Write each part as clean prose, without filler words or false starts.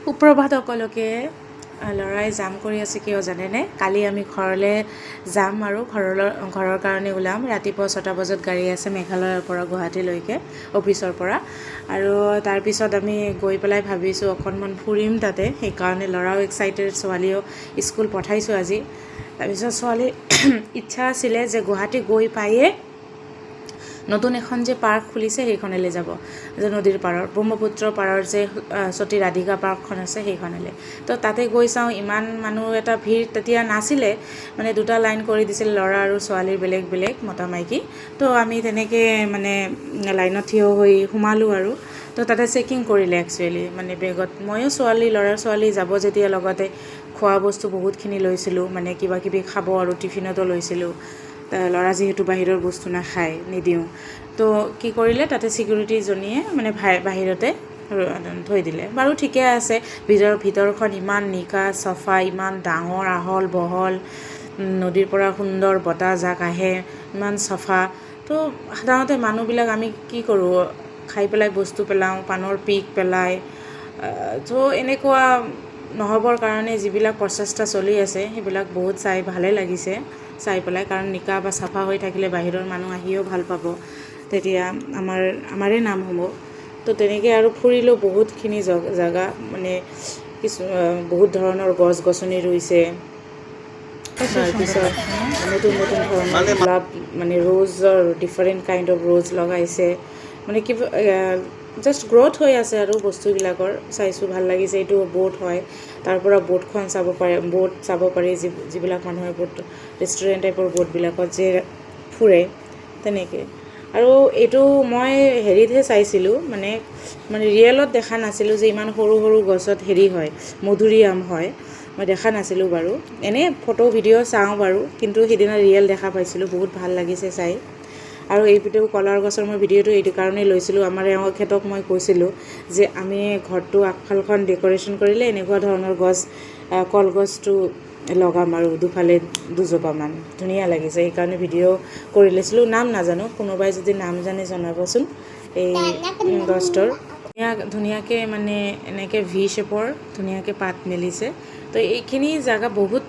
সুপ্ৰভাত সকলোকে। ল'ৰাই জাম কৰি আছে কিয় জানেনে? কালি আমি ঘৰলৈ যাম আৰু ঘৰৰ কাৰণে ওলাম। ৰাতিপুৱা 6টা বজাত গাড়ী আছে মেঘালয়ৰ পৰা গুৱাহাটীলৈকে, অফিচৰ পৰা। আৰু তাৰপিছত আমি গৈ পেলাই ভাবিছোঁ অকণমান ফুৰিম তাতে। সেইকাৰণে ল'ৰাও এক্সাইটেড, ছোৱালীও স্কুল পঠাইছোঁ আজি। তাৰপিছত ছোৱালীৰ ইচ্ছা আছিলে যে গুৱাহাটী গৈ পায়ে নতুন এখন যে পাৰ্ক খুলিছে সেইখনলৈ যাব, যে নদীৰ পাৰৰ ব্ৰহ্মপুত্ৰৰ পাৰৰ যে সতী ৰাধিকা পাৰ্কখন আছে সেইখনলৈ। তো তাতে গৈ চাওঁ, ইমান মানুহ এটা ভিৰ তেতিয়া নাছিলে, মানে 2টা লাইন কৰি দিছিল, ল'ৰা আৰু ছোৱালীৰ বেলেগ বেলেগ, মতা মাইকী। তো আমি তেনেকৈ মানে লাইনত থিয় হৈ সোমালোঁ আৰু। তো তাতে চেকিং কৰিলে একচুৱেলি, মানে বেগত ময়ো ল'ৰা ছোৱালী যাব যেতিয়া লগতে খোৱা বস্তু বহুতখিনি লৈছিলোঁ, মানে কিবা কিবি খাব আৰু টিফিনতো লৈছিলোঁ। ল'ৰা যিহেতু বাহিৰৰ বস্তু নাখায়, নিদিওঁ। তো কি কৰিলে, তাতে ছিকিউৰিটিজনীয়ে মানে বাহিৰতে থৈ দিলে। বাৰু ঠিকে আছে, ভিতৰখন ইমান নিকা চফা, ইমান ডাঙৰ আহল বহল, নদীৰ পৰা সুন্দৰ বতাহজাক আহে, ইমান চফা। তো সাধাৰণতে মানুহবিলাক আমি কি কৰোঁ, খাই পেলাই বস্তু পেলাওঁ, পানৰ পিক পেলাই। তো এনেকুৱা নহ'বৰ কাৰণে যিবিলাক প্ৰচেষ্টা চলি আছে সেইবিলাক বহুত ভালে লাগিছে চাই পেলাই। কাৰণ নিকা বা চাফা হৈ থাকিলে বাহিৰৰ মানুহ আহিও ভাল পাব, তেতিয়া আমাৰে নাম হ'ব। তো তেনেকৈ আৰু ফুৰিলোঁ বহুতখিনি জেগা, মানে বহুত ধৰণৰ গছ গছনি ৰুইছে। তাৰপিছত নতুন ধৰণৰ গোলাপ, মানে ৰোজৰ ডিফাৰেণ্ট কাইণ্ড অফ ৰোজ লগাইছে, মানে কিবা জাষ্ট গ্ৰ'থ হৈ আছে আৰু বস্তুবিলাকৰ। চাইছোঁ, ভাল লাগিছে। এইটো বোট হয়, তাৰ পৰা বোটখন চাব পাৰি, যিবিলাক মানুহে ৰেষ্টুৰেণ্ট টাইপৰ বোটবিলাকত যে ফুৰে তেনেকৈ। আৰু এইটো মই হেৰিতহে চাইছিলোঁ, মানে ৰিয়েলত দেখা নাছিলোঁ যে ইমান সৰু সৰু গছত হেৰি হয়, মধুৰিআম হয়। মই দেখা নাছিলোঁ বাৰু, এনেই ফটো ভিডিঅ' চাওঁ বাৰু, কিন্তু সেইদিনা ৰিয়েল দেখা পাইছিলোঁ। বহুত ভাল লাগিছে চাই। আৰু এই ভিডিঅ' কলৰ গছৰ মই ভিডিঅ'টো এইটো কাৰণেই লৈছিলোঁ, আমাৰ এওঁখেতক মই কৈছিলোঁ যে আমি ঘৰটো আগফালখন ডেক'ৰেশ্যন কৰিলে এনেকুৱা ধৰণৰ গছ, কলগছটো লগাম আৰু দুফালে 2জোপামান। ধুনীয়া লাগিছে, সেইকাৰণে ভিডিঅ' কৰি লৈছিলোঁ। নাম নাজানো, কোনোবাই যদি নাম জানে জনাবচোন এই গছটোৰ। ধুনীয়াকৈ মানে এনেকৈ ভি শ্বেপৰ ধুনীয়াকৈ পাত মেলিছে। তো এইখিনি জেগা বহুত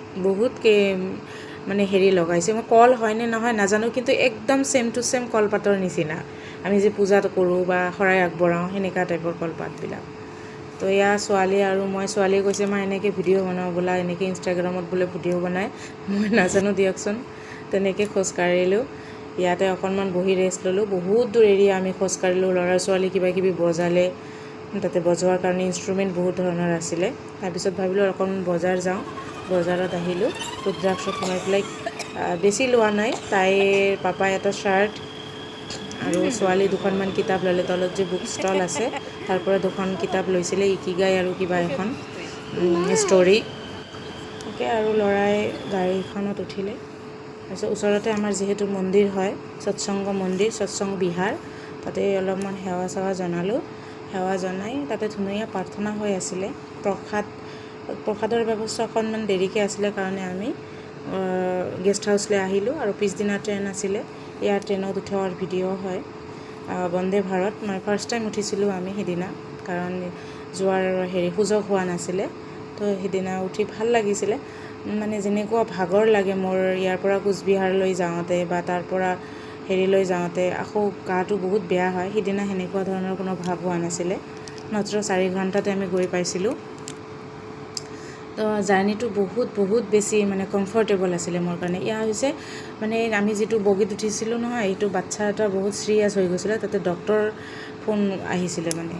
মানে হেৰি লগাইছে। মই কল হয়নে নহয় নাজানো, কিন্তু একদম ছেম টু ছেম কলপাতৰ নিচিনা, আমি যে পূজাত কৰোঁ বা শৰাই আগবঢ়াওঁ সেনেকুৱা টাইপৰ কলপাতবিলাক। তো এয়া ছোৱালী আৰু মই। ছোৱালীয়ে কৈছে মই এনেকৈ ভিডিঅ' বনাওঁ বোলা, এনেকৈ ইনষ্টাগ্ৰামত বোলে ভিডিঅ' বনাই, মই নাজানো দিয়কচোন। তেনেকৈ খোজকাঢ়িলোঁ, ইয়াতে অকণমান বহি ৰেষ্ট ল'লোঁ। বহুত দূৰ এৰিয়া আমি খোজকাঢ়িলোঁ। ল'ৰা ছোৱালী কিবা কিবি বজালে, তাতে বজোৱাৰ কাৰণে ইনষ্ট্ৰুমেণ্ট বহুত ধৰণৰ আছিলে। তাৰপিছত ভাবিলোঁ অকণমান বজাৰ যাওঁ, বজাৰত আহিলোঁ। ৰুদ্ৰাক্ষত সোমাই পেলাই বেছি লোৱা নাই, তাইৰ পাপাই এটা চাৰ্ট আৰু ছোৱালী 2খনমান কিতাপ ল'লে। তলত যে বুক ষ্টল আছে তাৰ পৰা 2খন কিতাপ লৈছিলে, ইকিগাই আৰু কিবা এখন ষ্টৰী। তাকে আৰু ল'ৰাই গাড়ীখনত উঠিলে। তাৰপিছত ওচৰতে আমাৰ যিহেতু মন্দিৰ হয়, সৎসংগ মন্দিৰ, সৎসংগ বিহাৰ, তাতে অলপমান সেৱা চেৱা জনালোঁ। সেৱা জনাই তাতে ধুনীয়া প্ৰাৰ্থনা হৈ আছিলে। প্ৰসাদৰ ব্যৱস্থা অকণমান দেৰিকৈ আছিলে কাৰণে আমি গেষ্ট হাউচলৈ আহিলোঁ। আৰু পিছদিনা ট্ৰেইন আছিলে, ইয়াৰ ট্ৰেইনত উঠাৰ ভিডিঅ' হয়, বন্দে ভাৰত। মই ফাৰ্ষ্ট টাইম উঠিছিলোঁ আমি সেইদিনা, কাৰণ যোৱাৰ সুযোগ হোৱা নাছিলে। তো সেইদিনা উঠি ভাল লাগিছিলে। মানে যেনেকুৱা ভাগৰ লাগে মোৰ ইয়াৰ পৰা কোচবিহাৰলৈ যাওঁতে বা তাৰ পৰা হেৰিলৈ যাওঁতে, আকৌ গাটো বহুত বেয়া হয়। সিদিনা সেনেকুৱা ধৰণৰ কোনো ভাৱ হোৱা নাছিলে। মাত্ৰ 4 ঘণ্টাতে আমি গৈ পাইছিলোঁ। তো জাৰ্ণিটো বহুত বেছি মানে কমফৰ্টেবল আছিলে মোৰ কাৰণে। এয়া হৈছে মানে আমি যিটো বগীত উঠিছিলোঁ নহয়, এইটো বাচ্ছা এটা বহুত ছিৰিয়াছ হৈ গৈছিলে, তাতে ডক্টৰ ফোন আহিছিলে মানে।